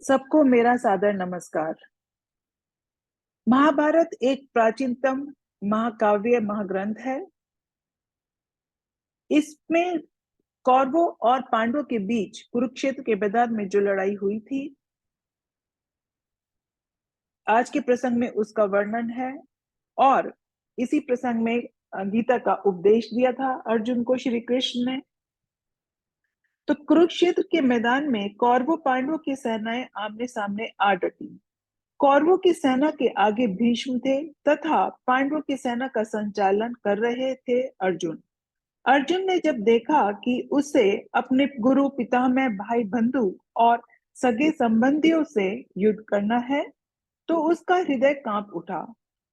सबको मेरा सादर नमस्कार। महाभारत एक प्राचीनतम महाकाव्य महाग्रंथ है। इसमें कौरवों और पांडवों के बीच कुरुक्षेत्र के मैदान में जो लड़ाई हुई थी, आज के प्रसंग में उसका वर्णन है। और इसी प्रसंग में गीता का उपदेश दिया था अर्जुन को श्री कृष्ण ने। तो कुरुक्षेत्र के मैदान में कौरवों पांडवों की सेनाएं आमने सामने आ डटी। कौरवों की सेना के आगे भीष्म थे तथा पांडवों की सेना का संचालन कर रहे थे अर्जुन। अर्जुन ने जब देखा कि उसे अपने गुरु पितामह भाई बंधु और सगे संबंधियों से युद्ध करना है, तो उसका हृदय कांप उठा।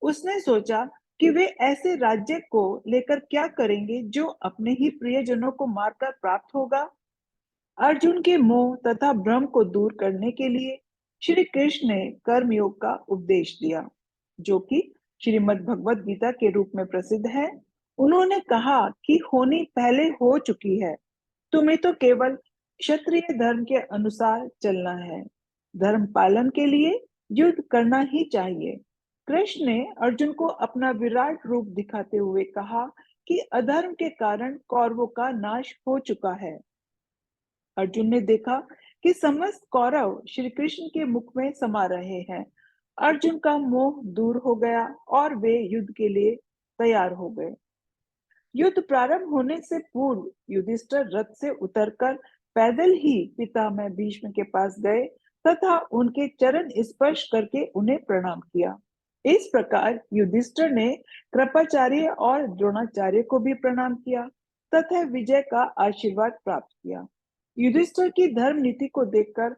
उसने सोचा कि वे ऐसे राज्य को लेकर क्या करेंगे जो अपने ही प्रियजनों को मारकर प्राप्त होगा। अर्जुन के मोह तथा भ्रम को दूर करने के लिए श्री कृष्ण ने कर्म योग का उपदेश दिया, जो कि श्रीमद् भगवत गीता के रूप में प्रसिद्ध है। उन्होंने कहा कि होनी पहले हो चुकी है, तुम्हें तो केवल क्षत्रिय धर्म के अनुसार चलना है। धर्म पालन के लिए युद्ध करना ही चाहिए। कृष्ण ने अर्जुन को अपना विराट रूप दिखाते हुए कहा कि अधर्म के कारण कौरवों का नाश हो चुका है। अर्जुन ने देखा कि समस्त कौरव श्री कृष्ण के मुख में समा रहे हैं। अर्जुन का मोह दूर हो गया और वे युद्ध के लिए तैयार हो गए। युद्ध प्रारंभ होने से पूर्व युधिष्ठिर रथ से उतरकर पैदल ही पितामह भीष्म के पास गए तथा उनके चरण स्पर्श करके उन्हें प्रणाम किया। इस प्रकार युधिष्ठिर ने कृपाचार्य और द्रोणाचार्य को भी प्रणाम किया तथा विजय का आशीर्वाद प्राप्त किया। युधिष्ठिर की धर्म नीति को देखकर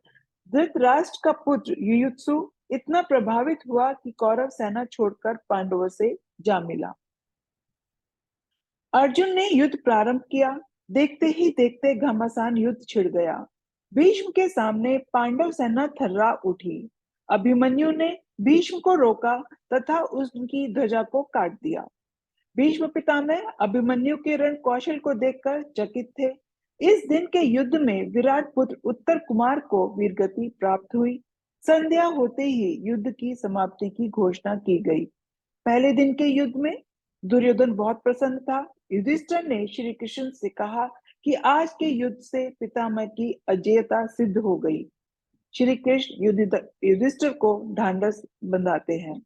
धृतराष्ट्र का पुत्र युयुत्सु इतना प्रभावित हुआ कि कौरव सेना छोड़कर पांडवों से जा मिला। अर्जुन ने युद्ध प्रारंभ किया। देखते ही देखते घमासान युद्ध छिड़ गया। भीष्म के सामने पांडव सेना थर्रा उठी। अभिमन्यु ने भीष्म को रोका तथा उनकी ध्वजा को काट दिया। भीष्म पितामह अभिमन्यु के रण कौशल को देखकर चकित थे। इस दिन के युद्ध में विराट पुत्र उत्तर कुमार को वीरगति प्राप्त हुई। संध्या होते ही युद्ध की समाप्ति की घोषणा की गई। पहले दिन के युद्ध में दुर्योधन बहुत प्रसन्न था। युधिष्ठिर ने श्री कृष्ण से कहा कि आज के युद्ध से पितामह की अजेयता सिद्ध हो गई। श्री कृष्ण युधिष्ठिर को ढांढस बंधाते हैं।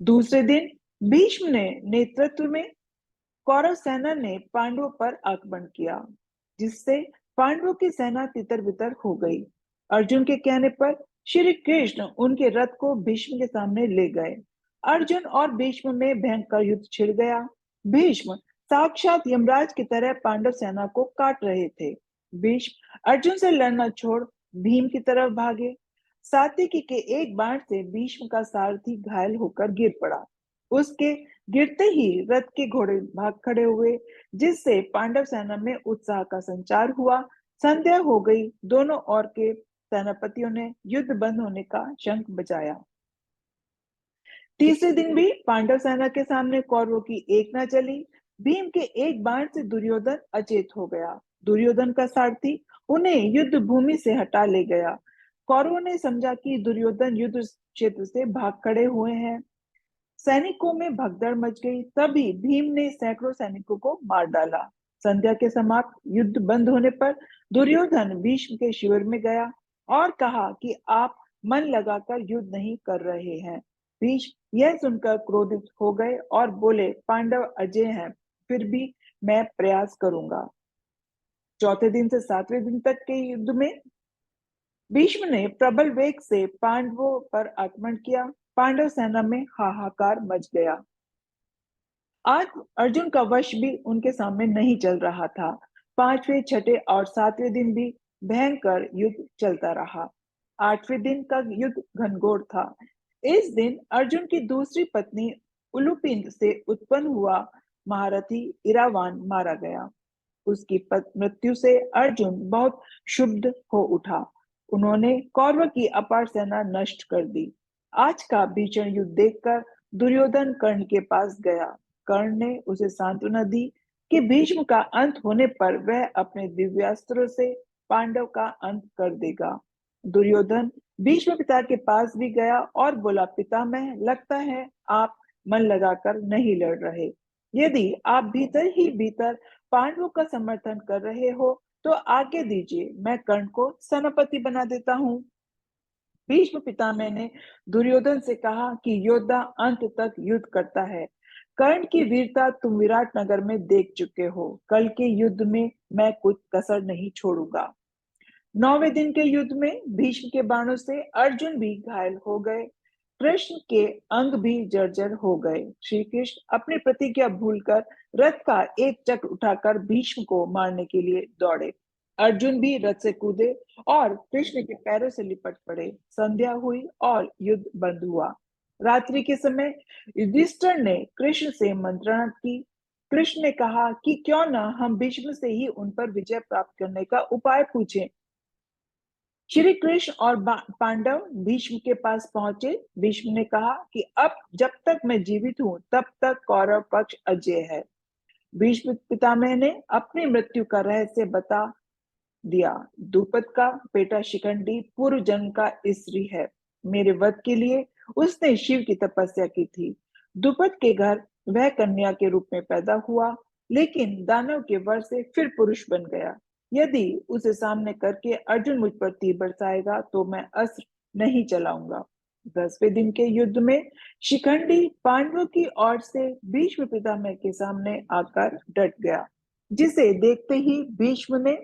दूसरे दिन भीष्म ने नेतृत्व में कौरव सेना ने पांडवों पर आक्रमण किया, जिससे पांडवों की सेना तितर बितर हो गई। अर्जुन के कहने पर श्री कृष्ण उनके रथ को भीष्म के सामने ले गए। अर्जुन और भीष्म में भयंकर युद्ध छिड़ गया। भीष्म साक्षात यमराज की तरह पांडव सेना को काट रहे थे। भीष्म अर्जुन से लड़ना छोड़ भीम की तरफ भागे। सात्विकी के एक बाण से भीष्म का सारथी घायल होकर गिर पड़ा। उसके गिरते ही रथ के घोड़े भाग खड़े हुए, जिससे पांडव सेना में उत्साह का संचार हुआ। संध्या हो गई। दोनों ओर के सेनापतियों ने युद्ध बंद होने का शंख बजाया। तीसरे दिन भी पांडव सेना के सामने कौरवों की एक न चली। भीम के एक बाण से दुर्योधन अचेत हो गया। दुर्योधन का सारथी उन्हें युद्ध भूमि से हटा ले गया। कौरवों ने समझा कि दुर्योधन युद्ध क्षेत्र से भाग खड़े हुए हैं। सैनिकों में भगदड़ मच गई। तभी भीम ने सैकड़ों सैनिकों को मार डाला। संध्या के समाप्त युद्ध बंद होने पर दुर्योधन भीष्म के शिविर में गया और कहा कि आप मन लगाकर युद्ध नहीं कर रहे हैं। भीष्म यह सुनकर क्रोधित हो गए और बोले, पांडव अजय हैं, फिर भी मैं प्रयास करूंगा। चौथे दिन से सातवें दिन तक के युद्ध में भीष्म ने प्रबल वेग से पांडवों पर आक्रमण किया। पांडव सेना में हाहाकार मच गया। आज अर्जुन का वश भी उनके सामने नहीं चल रहा था। पांचवें, छठे और सातवें दिन भी भयंकर युद्ध चलता रहा। आठवें दिन का युद्ध घनघोर था। इस दिन अर्जुन की दूसरी पत्नी उलूपिंद से उत्पन्न हुआ महारथी इरावान मारा गया। उसकी मृत्यु से अर्जुन बहुत क्षुब्ध हो उठा। उन्होंने कौरव की अपार सेना नष्ट कर दी। आज का भीषण युद्ध देखकर दुर्योधन कर्ण के पास गया। कर्ण ने उसे सांत्वना दी कि भीष्म का अंत होने पर वह अपने दिव्यास्त्रों से पांडव का अंत कर देगा। दुर्योधन भीष्म पिता के पास भी गया और बोला, पितामह, लगता है आप मन लगाकर नहीं लड़ रहे। यदि आप भीतर ही भीतर पांडवों का समर्थन कर रहे हो तो आगे दीजिए, मैं कर्ण को सेनापति बना देता हूँ। भीष्म पितामह ने दुर्योधन से कहा कि योद्धा अंत तक युद्ध करता है। कर्ण की वीरता तुम विराट नगर में देख चुके हो। कल के युद्ध में मैं कुछ कसर नहीं छोड़ूंगा। 9वें दिन के युद्ध में भीष्म के बाणों से अर्जुन भी घायल हो गए। कृष्ण के अंग भी जर्जर हो गए। श्री कृष्ण अपनी प्रतिज्ञा भूलकर रथ का एक चक्र उठाकर भीष्म को मारने के लिए दौड़े। अर्जुन भी रथ से कूदे और कृष्ण के पैरों से लिपट पड़े। संध्या हुई और युद्ध बंद हुआ। रात्रि के समय युधिष्ठिर ने कृष्ण से मंत्रणा की। कृष्ण ने कहा कि क्यों ना हम भीष्म से ही उन पर विजय प्राप्त करने का उपाय पूछें। श्री कृष्ण और पांडव भीष्म के पास पहुंचे। भीष्म ने कहा कि अब जब तक मैं जीवित हूं तब तक कौरव पक्ष अजेय है। भीष्म पितामह ने अपनी मृत्यु का रहस्य बता दिया। द्रुपद का बेटा शिखंडी पूर्व जन्म का स्त्री है। मेरे वध के लिए उसने शिव की तपस्या की थी। द्रुपद के घर वह कन्या के रूप में पैदा हुआ, लेकिन दानव के वर से फिर पुरुष बन गया। यदि उसे सामने करके अर्जुन मुझ पर तीर बरसाएगा तो मैं अस्त्र नहीं चलाऊंगा। 10वें दिन के युद्ध में शिखंडी पांडवों की ओर से भीष्म पितामह के सामने आकर डट गया, जिसे देखते ही भीष्म ने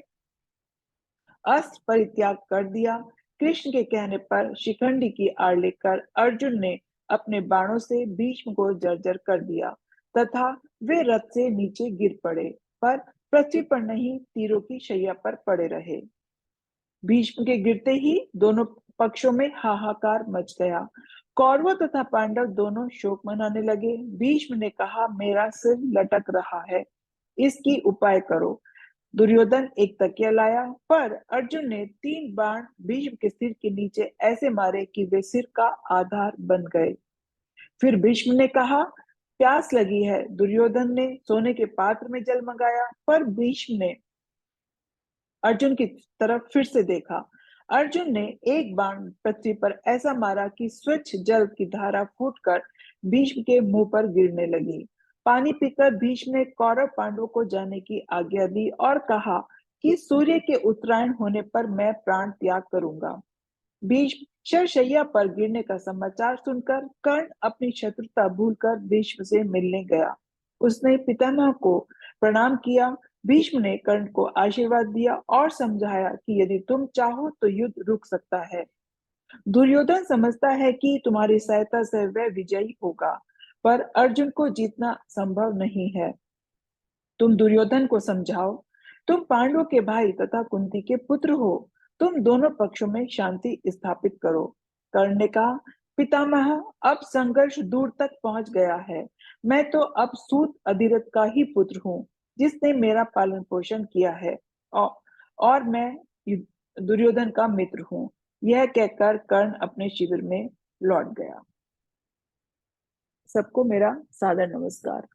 अस्त्र परित्याग कर दिया। कृष्ण के कहने पर शिखंडी की आड़ लेकर अर्जुन ने अपने बाणों से भीष्म को जर्जर कर दिया तथा वे रथ से नीचे गिर पड़े, पर पृथ्वी पर नहीं, तीरों की शैया पर पड़े रहे। भीष्म के गिरते ही दोनों पक्षों में हाहाकार मच गया। कौरवों तथा पांडव दोनों शोक मनाने लगे। भीष्म ने कहा, मेरा सिर लटक रहा है, इसकी उपाय करो। दुर्योधन एक तकिया लाया, पर अर्जुन ने 3 बाण भीष्म के सिर के नीचे ऐसे मारे कि वे सिर का आधार बन गए। फिर भीष्म ने कहा, प्यास लगी है। दुर्योधन ने सोने के पात्र में जल मंगाया, पर भीष्म ने अर्जुन की तरफ फिर से देखा। अर्जुन ने एक बाण पृथ्वी पर ऐसा मारा कि स्वच्छ जल की धारा फूटकर भीष्म के मुंह पर गिरने लगी। पानी पीकर भीष्म ने कौरव पांडवों को जाने की आज्ञा दी और कहा कि सूर्य के उत्तरायण होने पर मैं प्राण त्याग करूंगा। भीष्म शरशैया पर गिरने का समाचार सुनकर कर्ण अपनी शत्रुता भूलकर भीष्म से मिलने गया। उसने पितामह को प्रणाम किया। भीष्म ने कर्ण को आशीर्वाद दिया और समझाया कि यदि तुम चाहो तो युद्ध रुक सकता है। दुर्योधन समझता है कि तुम्हारी सहायता से वह विजयी होगा, पर अर्जुन को जीतना संभव नहीं है। तुम दुर्योधन को समझाओ। तुम पांडवों के भाई तथा कुंती के पुत्र हो। तुम दोनों पक्षों में शांति स्थापित करो। कर्ण ने कहा, पितामह, अब संघर्ष दूर तक पहुंच गया है। मैं तो अब सूत अधिरथ का ही पुत्र हूँ, जिसने मेरा पालन पोषण किया है, और मैं दुर्योधन का मित्र हूँ। यह कहकर कर्ण अपने शिविर में लौट गया। सबको मेरा सादर नमस्कार।